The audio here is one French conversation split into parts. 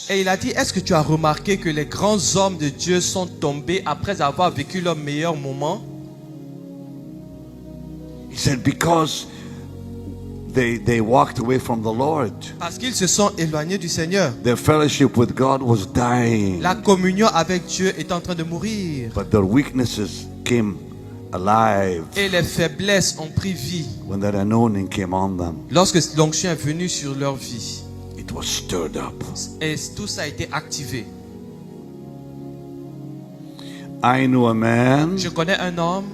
Et il a dit, est-ce que tu as remarqué que les grands hommes de Dieu sont tombés après avoir vécu leur meilleur moment? He said, because they walked away from the Lord. Parce qu'ils se sont éloignés du Seigneur. Their fellowship with God was dying. La communion avec Dieu est en train de mourir. But their weaknesses came alive Et les faiblesses ont pris vie. when that anointing came on them. Lorsque l'onction est venue sur leur vie. It was stirred up. Et tout ça a été activé. I knew a man, Je connais un homme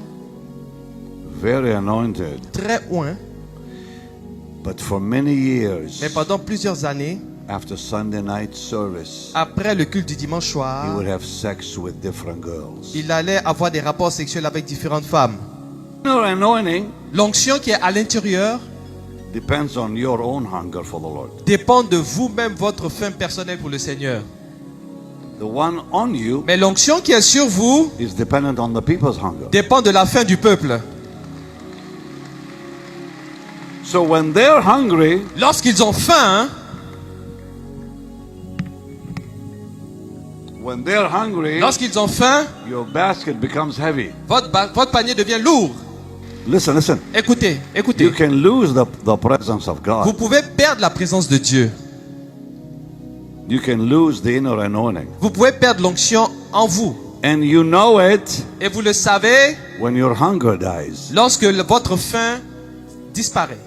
very anointed, très oint, but for many years, mais pendant plusieurs années, after Sunday night service, après le culte du dimanche he soir, would have sex with different girls. il allait avoir des rapports sexuels avec différentes femmes. Your anointing L'onction qui est à l'intérieur depends on your own hunger for the Lord. dépend de vous-même, votre faim personnelle pour le Seigneur. The one on you Mais l'onction qui est sur vous is dependent on the people's hunger. dépend de la faim du peuple. So when they're hungry, Lorsqu'ils ont faim, lorsqu'ils ont faim, your basket becomes heavy. votre panier devient lourd. Listen, listen. Écoutez, écoutez. You can lose the presence of Vous God. pouvez perdre la présence de Dieu. You can lose the inner anointing. Vous pouvez perdre l'onction en vous. And you know it Et vous le savez when your hunger dies. lorsque votre faim disparaît.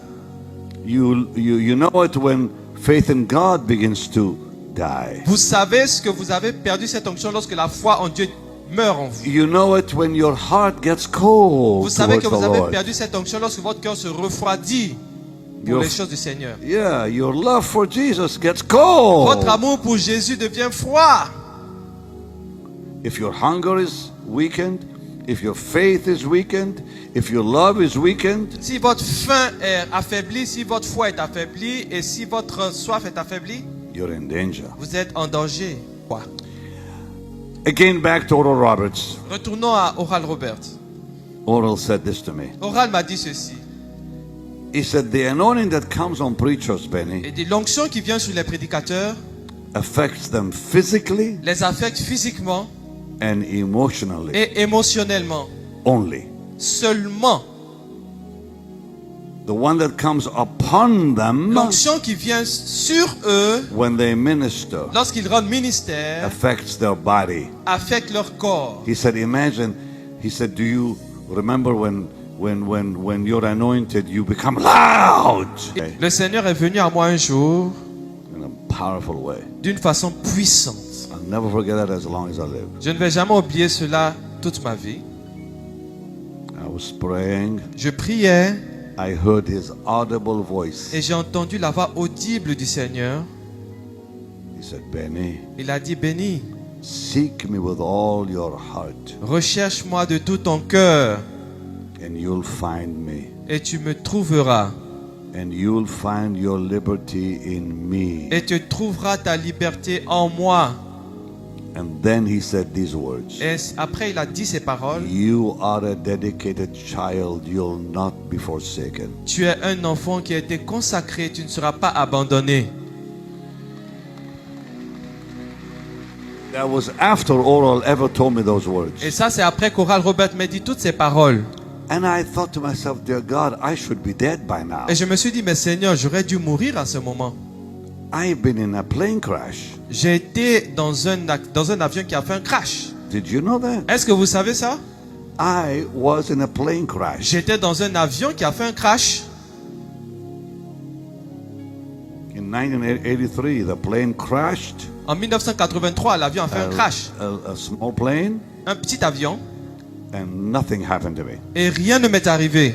You know it when faith in God begins to die. Vous savez ce que vous avez perdu cette onction lorsque la foi en Dieu meurt en vous. You know it when your heart gets cold Vous savez towards que the vous avez Lord. perdu cette onction lorsque votre cœur se refroidit pour Your- les choses du Seigneur. Yeah, your love for Jesus gets cold. Votre amour pour Jésus devient froid. If your hunger is weakened, if your faith is weakened, if your love is weakened, Si votre faim est affaiblie, si votre foi est affaiblie et si votre soif est affaiblie, you're in danger. vous êtes en danger. Quoi? Again, back to Oral Roberts. Retournons à Oral Robert. Oral said this to me. Oral m'a dit ceci. He said, the anointing that comes on preachers, Benny, Et de l'onction qui vient sur les prédicateurs affects them physically les affecte physiquement and emotionally et émotionnellement. only. Seulement. The one that comes upon them L'onction qui vient sur eux when they minister lorsqu'ils rendent ministère affects their body. affecte leur corps. He said, imagine, he said, do you remember when you're anointed, you become loud Le Seigneur est venu à moi un jour in a powerful way. d'une façon puissante. I'll never forget that as long as I live. Je ne vais jamais oublier cela toute ma vie. I was praying. Je priais I heard his audible voice. et j'ai entendu la voix audible du Seigneur. He said, Benny, Il a dit, béni, seek me with all your heart recherche-moi de tout ton cœur and you'll find me. et tu me trouveras. And you'll find your liberty in me. Et tu trouveras ta liberté en moi. And then he said these words. Et après, il a dit ces paroles. You are a dedicated child. You'll not be forsaken. Tu es un enfant qui a été consacré, tu ne seras pas abandonné. That was after Oral ever told me those words. Et ça, c'est après qu'Oral Robert m'a dit toutes ces paroles. And I thought to myself, dear God, I should be dead by now. Et je me suis dit, mais Seigneur, j'aurais dû mourir à ce moment. I've been in a plane crash. J'ai été dans un avion qui a fait un crash. Did you know that? Est-ce que vous savez ça? I was in a plane crash. J'étais dans un avion qui a fait un crash. In 1983, the plane crashed. En 1983, l'avion a fait un crash. A small plane, Un petit avion. and nothing happened to me. Et rien ne m'est arrivé.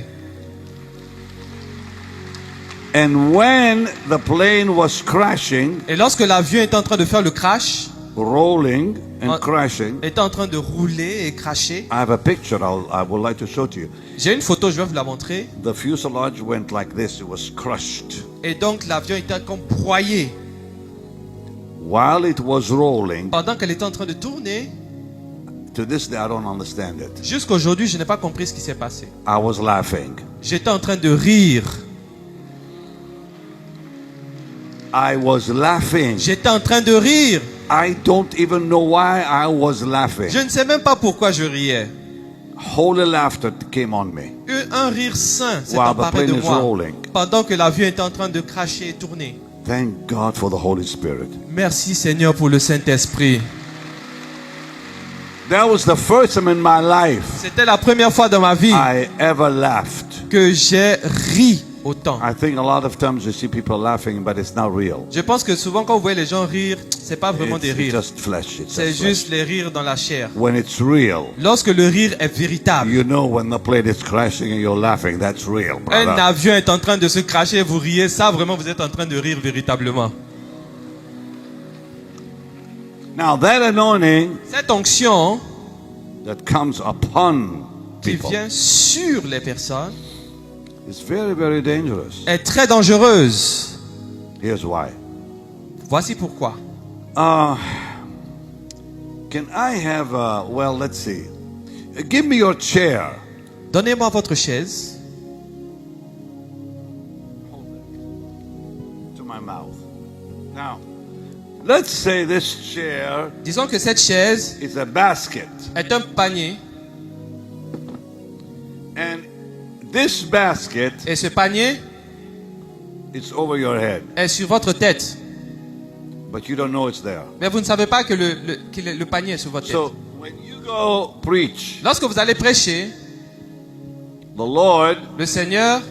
And when the plane was crashing, Et lorsque l'avion était en train de faire le crash, rolling and Ah. crashing, était en train de rouler et crasher, I have a picture I would like to show to you. j'ai une photo, je vais vous la montrer. The fuselage went like this. It was crushed. Et donc l'avion était comme broyé. While it was rolling, Pendant qu'elle était en train de tourner, to this day I don't understand it. jusqu'aujourd'hui, je n'ai pas compris ce qui s'est passé. I was laughing. J'étais en train de rire. I was laughing. J'étais en train de rire. I don't even know why I was laughing. Je ne sais même pas pourquoi je riais. Holy laughter came on me. Un rire saint s'est While the emparé de plane is moi rolling. pendant que l'avion était en train de cracher et tourner. Thank God for the Holy Spirit. Merci Seigneur pour le Saint-Esprit. That was the first time in my life C'était la première fois dans ma vie I ever laughed. que j'ai ri autant. I think a lot of times you see people laughing, but it's not real. Je pense que souvent quand vous voyez les gens rire, c'est pas vraiment des It's rires. just flesh. It's C'est just flesh. juste les rires dans la chair. When it's real, Lorsque le rire est véritable, you know when the plane is crashing and you're laughing, that's real, un brother. avion est en train de se cracher, vous riez, ça vraiment vous êtes en train de rire véritablement. Now that anointing Cette onction that comes upon qui people vient sur les personnes is very, very dangerous. est très dangereuse. Here's why. Voici pourquoi. Can I have well, let's see. Give me your chair. Donnez-moi votre chaise To my mouth. Now, let's say this chair Disons que cette chaise is a basket. est un panier And this basket et ce panier is over your head. est sur votre tête. But you don't know it's there. Mais vous ne savez pas que le panier est sur votre tête. So when you go preach, Lorsque vous allez prêcher, the Lord le Seigneur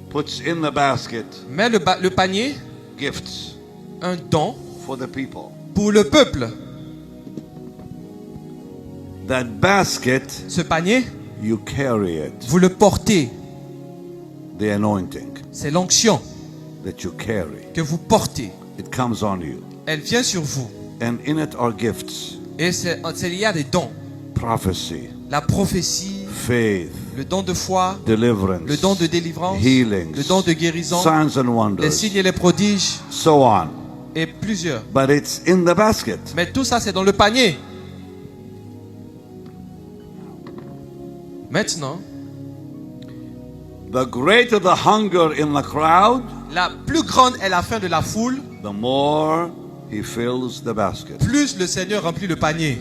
puts in the basket met le panier, gifts un don for the people. pour le peuple. That basket, Ce panier, you carry it. vous le portez. The anointing C'est l'onction that you carry. que vous portez. It comes on you. Elle vient sur vous. And in it are gifts, Et il y a des dons. prophecy, La prophétie, faith, le don de foi, deliverance, le don de délivrance, healings, le don de guérison, signs and les wonders, signes et les prodiges, so on. et plusieurs. But it's in the basket. Mais tout ça, c'est dans le panier. Maintenant, The greater the hunger in the crowd, la plus grande est la faim de la foule, the more he fills the basket. plus le Seigneur remplit le panier.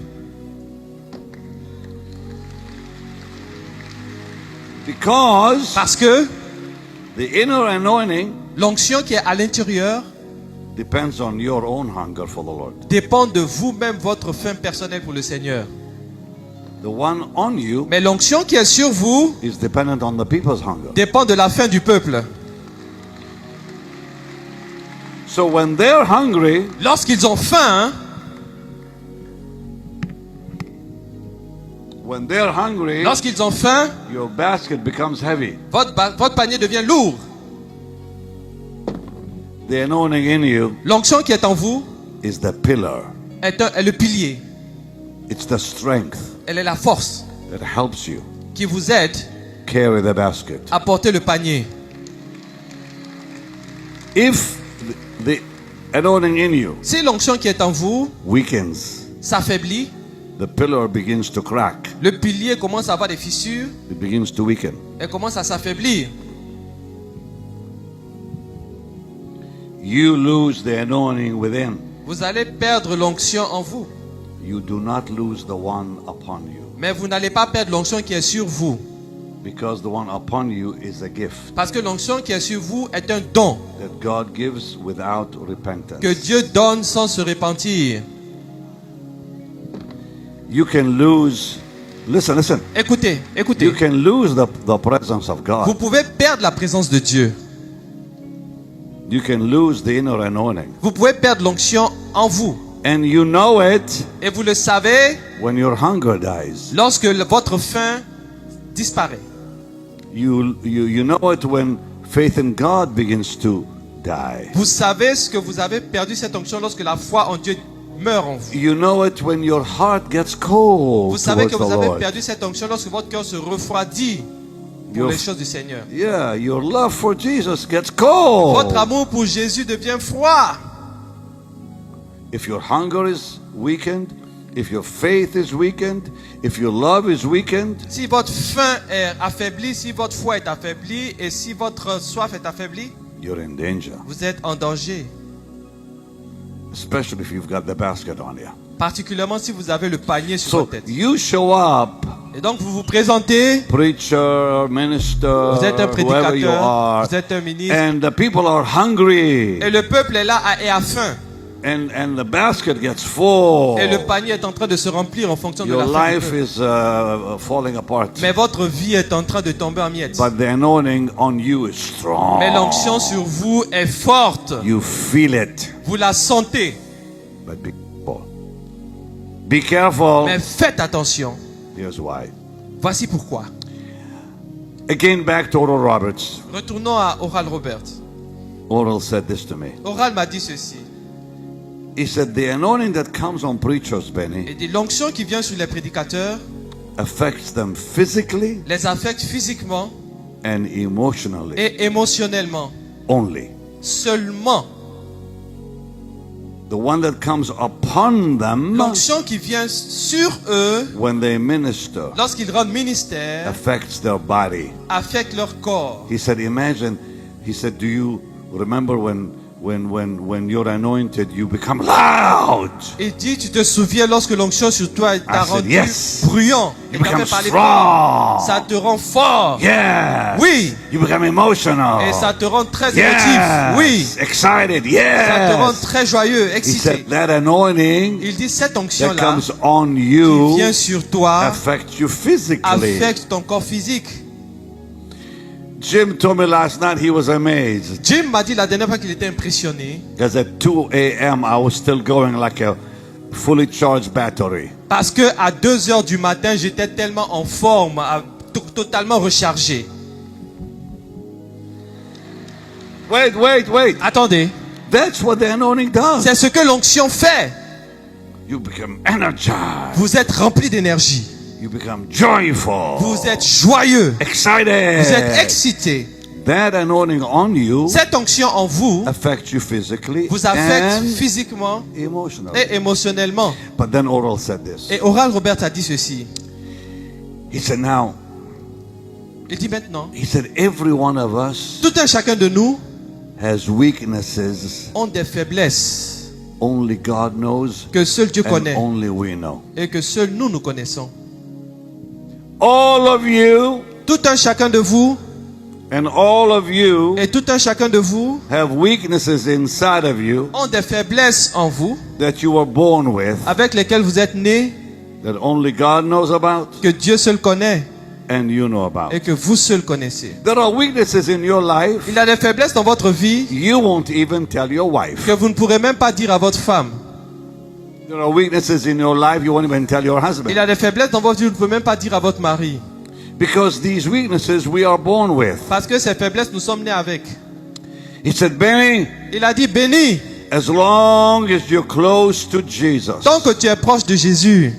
Because Parce que the inner anointing l'onction qui est à l'intérieur depends on your own hunger for the Lord. dépend de vous-même, votre faim personnelle pour le Seigneur. The one on you Mais l'onction qui est sur vous is dependent on the people's hunger. dépend de la faim du peuple. So when they're hungry, Lorsqu'ils ont faim, lorsqu'ils ont faim, your basket becomes heavy. votre panier devient lourd. The anointing in you L'onction qui est en vous is the pillar. est le pilier. It's the strength Elle est la force that helps you qui vous aide carry the basket. à porter le panier. If the anointing in you Si l'onction qui est en vous weakens, s'affaiblit, the pillar begins to crack. le pilier commence à avoir des fissures It begins to weaken. et commence à s'affaiblir. You lose the anointing within. Vous allez perdre l'onction en vous. You do not lose the one upon you. Mais vous n'allez pas perdre l'onction qui est sur vous. Because the one upon you is a gift Parce que l'onction qui est sur vous est un don that God gives without repentance. que Dieu donne sans se repentir. You can lose, listen. Écoutez, écoutez. You can lose the presence of Vous God. pouvez perdre la présence de Dieu. You can lose the inner anointing. Vous pouvez perdre l'onction en vous. And you know it Et vous le savez when your hunger dies. lorsque votre faim disparaît. You know it when faith in God begins to die. Vous savez ce que vous avez perdu cette onction lorsque la foi en Dieu meurt en vous. You know it when your heart gets cold Vous savez towards que the vous avez Lord. perdu cette onction lorsque votre cœur se refroidit pour Your- les choses du Seigneur. Yeah, your love for Jesus gets cold. Votre amour pour Jésus devient froid. If your hunger is weakened, if your faith is weakened, if your love is weakened, Si votre faim est affaiblie, si votre foi est affaiblie et si votre soif est affaiblie, you're in danger. vous êtes en danger. especially if you've got the basket on you. Particulièrement si vous avez le panier sur So votre tête. you show up, Et donc vous vous présentez, preacher, minister, vous êtes un whoever you prédicateur, are, vous êtes un ministre, and the people are hungry, et le peuple est là et a faim. and the basket gets full. Et le panier est en train de se remplir en fonction de Your la faim. du life peuple. is falling apart. Mais votre vie est en train de tomber en miettes. But the anointing on you is strong. Mais l'onction sur vous est forte. You feel it. Vous la sentez. But be careful. Be careful. Mais faites attention. Here's why. Voici pourquoi. Again, back to Oral Roberts. Retournons à Oral Roberts. Oral said this to me. Oral m'a dit ceci. He said, the anointing that comes on preachers, Benny, Et de l'onction qui vient sur les prédicateurs affects them physically les affecte physiquement and emotionally et émotionnellement. only. Seulement. The one that comes upon them L'onction qui vient sur eux when they minister lorsqu'ils rendent ministère affects their body. affecte leur corps. He said, imagine, he said, do you remember when you're anointed, you become loud? Il dit, tu te souviens lorsque l'onction sur toi t'a said, rendu yes. bruyant. You Il t'a become fait parler strong. fort. Ça te rend fort. Yes. Oui. You become emotional. Et ça te rend très Yes. émotif. Oui. Excited. Ça te rend Yes. très joyeux, He excité. said that anointing Il dit, cette that onction-là comes on qui you vient sur toi affects you physically. affecte ton corps physique. Jim told me last night he was amazed Jim m'a dit la dernière fois qu'il était impressionné because at 2 a.m. I was still going like a fully charged battery. parce que à 2 heures du matin, j'étais tellement en forme, totalement rechargé. Wait. Attendez, That's what the anointing does. c'est ce que l'onction fait. You become energized. Vous êtes rempli d'énergie. You become joyful. Vous êtes joyeux. Excited. Vous êtes excité. That anointing on you Cette onction en vous affects you physically vous affecte and physiquement emotionally. et émotionnellement. But then Oral said this. Et Oral Robert a dit ceci. He said, now, Il dit maintenant, he said, every one of us tout un chacun de nous has weaknesses ont des faiblesses only God knows que seul Dieu and connaît only we know. et que seul nous connaissons. All of you Tout un chacun de vous and all of you et tout un chacun de vous have weaknesses inside of you ont des faiblesses en vous that you were born with, avec lesquelles vous êtes nés, that only God knows about que Dieu seul connaît and you know about. et que vous seul connaissez. There are weaknesses in your life Il y a des faiblesses dans votre vie you won't even tell your wife. que vous ne pourrez même pas dire à votre femme. There are weaknesses in your life you won't even tell your Il y husband. a des faiblesses dans votre vie que vous ne pouvez même pas dire à votre mari. Because these weaknesses we are born with. Parce que ces faiblesses, nous sommes nés avec. He said, Benny, Il a dit, béni, as long as you're close to Jesus, tant que tu es proche de Jésus,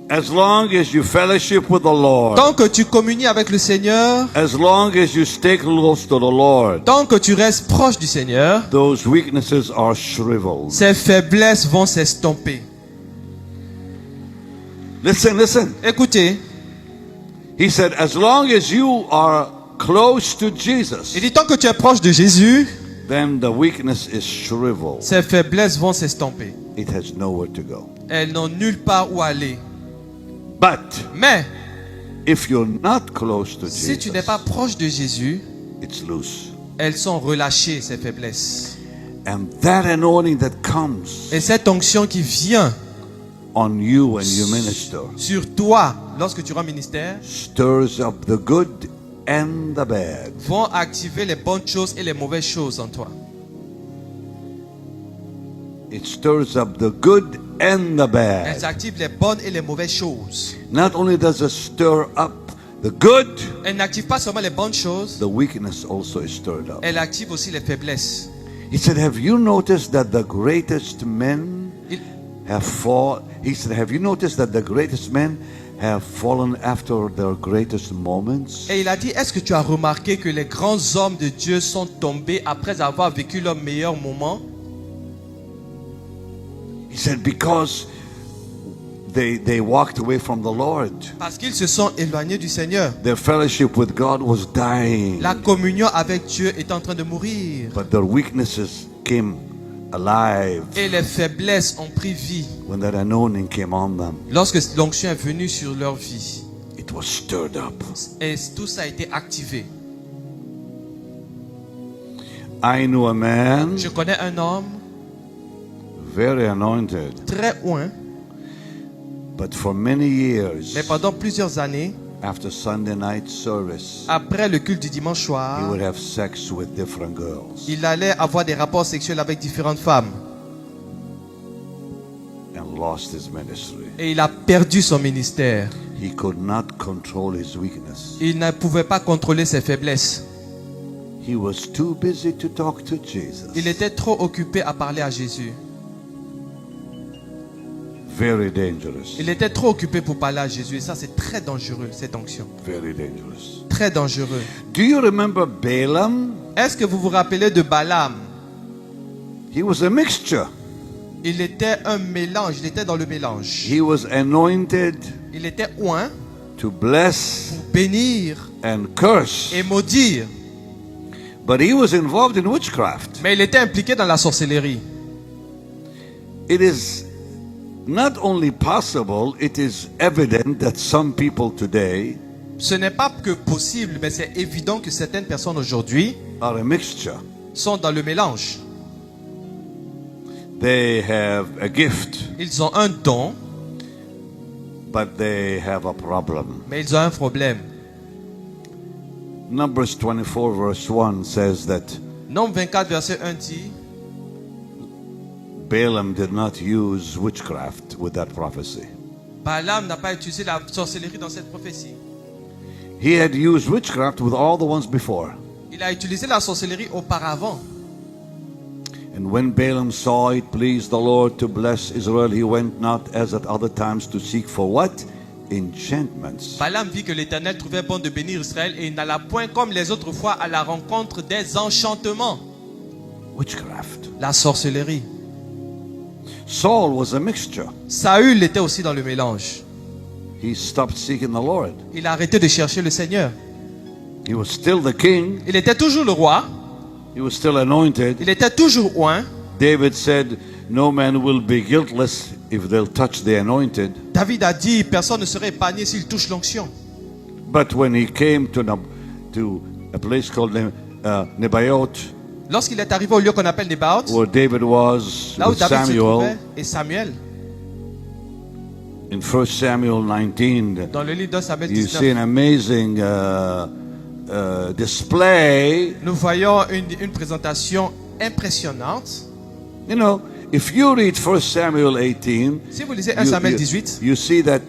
as long as you fellowship with the Lord, tant que tu communies avec le Seigneur, as long as you stay close to the Lord, tant que tu restes proche du Seigneur, those weaknesses are shriveled. ces faiblesses vont s'estomper. Listen. Écoutez, He said, as long as you are close to Jesus, il dit, tant que tu es proche de Jésus, then the weakness is shriveled. ces faiblesses vont s'estomper. It has nowhere to go. Elles n'ont nulle part où aller. But Mais, if you're not close to si tu n'es Jesus, pas proche de Jésus, it's loose. elles sont relâchées, ces faiblesses. And that anointing that comes Et cette onction qui vient on you when you minister sur toi lorsque tu rends ministère stirs up the good and the bad. vont activer les bonnes choses et les mauvaises choses en toi. It stirs up the good and the Elles bad. activent les bonnes et les mauvaises choses. Not only does it stir up the good, Elles n'activent pas seulement les bonnes choses, the weakness also is stirred up. elles activent aussi les faiblesses. He said, have you noticed that the greatest men Il, have fallen? He said, have you noticed that the greatest men have fallen after their greatest moments? et il a dit, est-ce que tu as remarqué que les grands hommes de Dieu sont tombés après avoir vécu leur meilleur moment? He said, because they walked away from the Lord. Parce qu'ils se sont éloignés du Seigneur. Their fellowship with God was dying. La communion avec Dieu est en train de mourir. But their weaknesses came alive Et les faiblesses ont pris vie. when that anointing came on them. Lorsque l'onction est venue sur leur vie. It was stirred up. Et tout ça a été activé. I knew a man, Je connais un homme very anointed, très oint, but for many years, mais pendant plusieurs années, after Sunday night service, après le culte du dimanche he soir, would have sex with different girls il allait avoir des rapports sexuels avec différentes femmes. and lost his ministry. Et il a perdu son ministère. He could not control his weakness. Il ne pouvait pas contrôler ses faiblesses. He was too busy to talk to Jesus. Il était trop occupé à parler à Jésus. Very dangerous. Il était trop occupé pour parler à Jésus. Et ça, c'est très dangereux, cette onction. Very dangerous. Très dangereux. Do you remember Balaam? Est-ce que vous vous rappelez de Balaam? He was a mixture. Il était un mélange. Il était dans le mélange. He was anointed Il était oint to bless pour bénir and curse. et maudire. But he was involved in witchcraft. Mais il était impliqué dans la sorcellerie. It is not only possible, it is evident that some people today Ce n'est pas que possible, mais c'est évident que certaines personnes aujourd'hui are a mixture. sont dans le mélange. They have a gift, Ils ont un don, but they have a problem. mais ils ont un problème. Numbers 24 verse 1 says that Nombre 24, verset 1 dit, Balaam did not use witchcraft with that prophecy. Balaam n'a pas utilisé la sorcellerie dans cette prophétie. He had used witchcraft with all the ones before. Il a utilisé la sorcellerie auparavant. And when Balaam saw it pleased the Lord to bless Israel, he went not as at other times to seek for what? Enchantments. Balaam vit que l'Éternel trouvait bon de bénir Israël et il n'alla point comme les autres fois à la rencontre des enchantements. Witchcraft. La sorcellerie. Saul was a mixture. Saül était aussi dans le mélange. He stopped seeking the Lord. Il a arrêté de chercher le Seigneur. He was still the king. Il était toujours le roi. He was still anointed. Il était toujours oint. David said, no man will be guiltless if they'll touch the anointed. David a dit, personne ne serait épargné s'il touche l'onction. But when he came to a place called Nebaioth, Lorsqu'il est arrivé au lieu qu'on appelle Nebaoth, where David was là où with David se trouvait, Samuel, et Samuel, in 1 Samuel 19, dans le livre de Samuel you see 19, an amazing display. nous voyons une présentation impressionnante. You know, if you read 1 Samuel 18, Si vous lisez 1 Samuel 18, you see that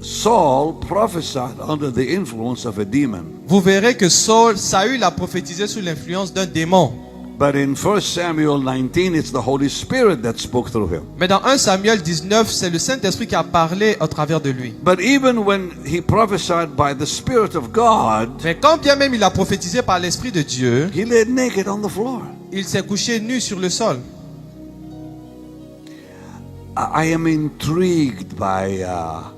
Saul prophesied under the influence of a demon. vous verrez que Saül a prophétisé sous l'influence d'un démon. But in 1 Samuel 19, it's the Holy Spirit that spoke through him. Mais dans 1 Samuel 19, c'est le Saint-Esprit qui a parlé au travers de lui. But even when he prophesied by the Spirit of God, Mais quand bien même il a prophétisé par l'Esprit de Dieu, he lay naked on the floor. il s'est couché nu sur le sol. I am intrigued by a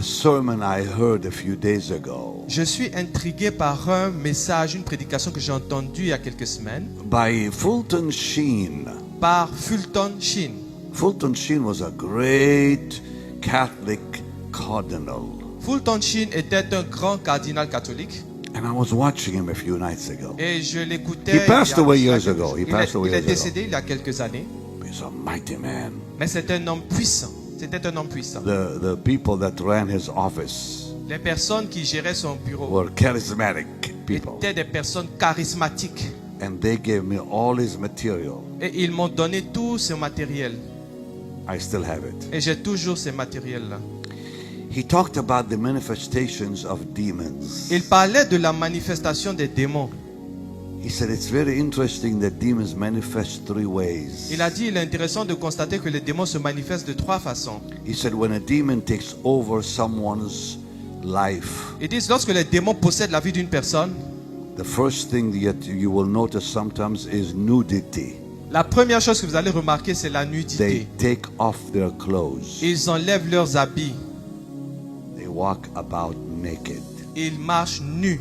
sermon I heard a few days ago Je suis intrigué par un message, une prédication que j'ai entendue il y a quelques semaines by Fulton Sheen. par Fulton Sheen. Fulton Sheen was a great Catholic cardinal. Fulton Sheen était un grand cardinal catholique And I was watching him a few nights ago. et je l'écoutais. He passed il y a- away il y a years quelques- ago. He il passed est- away il est years ago. décédé il y a quelques années, He's a mighty man. mais c'est un homme puissant. C'était un homme puissant. The people that ran his office Les personnes qui géraient son bureau were charismatic people. étaient des personnes charismatiques And they gave me all his material. et ils m'ont donné tout ce matériel I still have it. et j'ai toujours ce matériel-là. He talked about the manifestations of demons. Il parlait de la manifestation des démons. He said it's very interesting that demons manifest three ways. Il a dit, il est intéressant de constater que les démons se manifestent de trois façons. He said when a demon takes over someone's life, Ils disent, lorsque les démons possèdent la vie d'une personne, the first thing that you will notice sometimes is nudity. la première chose que vous allez remarquer, c'est la They nudité. take off their clothes. Ils enlèvent leurs habits. They walk about naked. Ils marchent nus.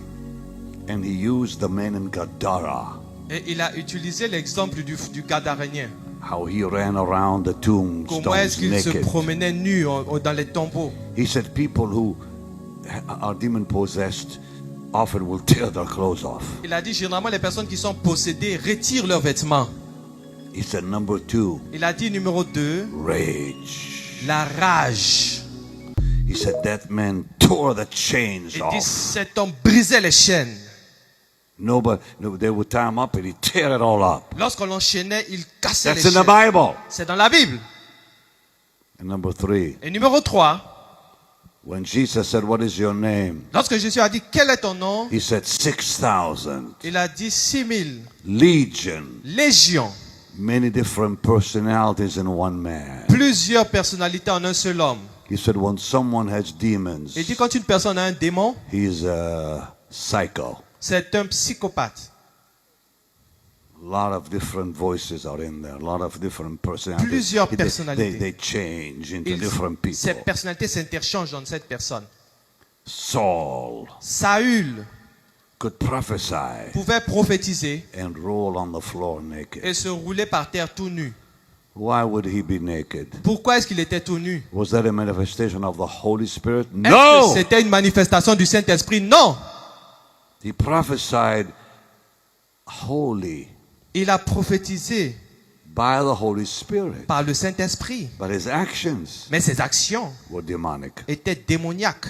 And he used the man in Gadara. Et il a utilisé l'exemple du Gadarénien. How he ran around the Comment est-ce tombstones qu'il se naked. promenait nu dans les tombeaux? He said people who are demon possessed often will tear their clothes off. Il a dit généralement les personnes qui sont possédées retirent leurs vêtements. He said number 2, Il a dit numéro 2, rage. la rage. He said that man tore the chains Il dit off. cet homme brisait les chaînes. They would tie him up and he'd tear it all up. Lorsqu'on l'enchaînait, il cassait That's les in the chaînes. Bible. C'est dans la Bible. And number 3, Et numéro 3, when Jesus said, what is your name? lorsque Jésus a dit quel est ton nom, He said 6,000. il a dit 6000 Legion. légions, Many different personalities in one man. plusieurs personnalités en un seul homme. He said when someone has demons, Il dit quand une personne a un démon, he's a psycho. c'est un psychopathe. A lot of different voices are in there. A lot of different personalities. Plusieurs They- personnalités. They change into different Ces people. personnalités s'interchangent dans cette personne. Saul Saül could prophesy pouvait prophétiser and roll on the floor naked. et se rouler par terre tout nu. Why would he be naked? Pourquoi est-ce qu'il était tout nu? Was that a manifestation of the Holy Spirit? Est-ce que No! c'était une manifestation du Saint-Esprit? Non. He prophesied holy Il a prophétisé by the Holy Spirit, par le Saint-Esprit. but his actions Mais ses actions were demonic. étaient démoniaques.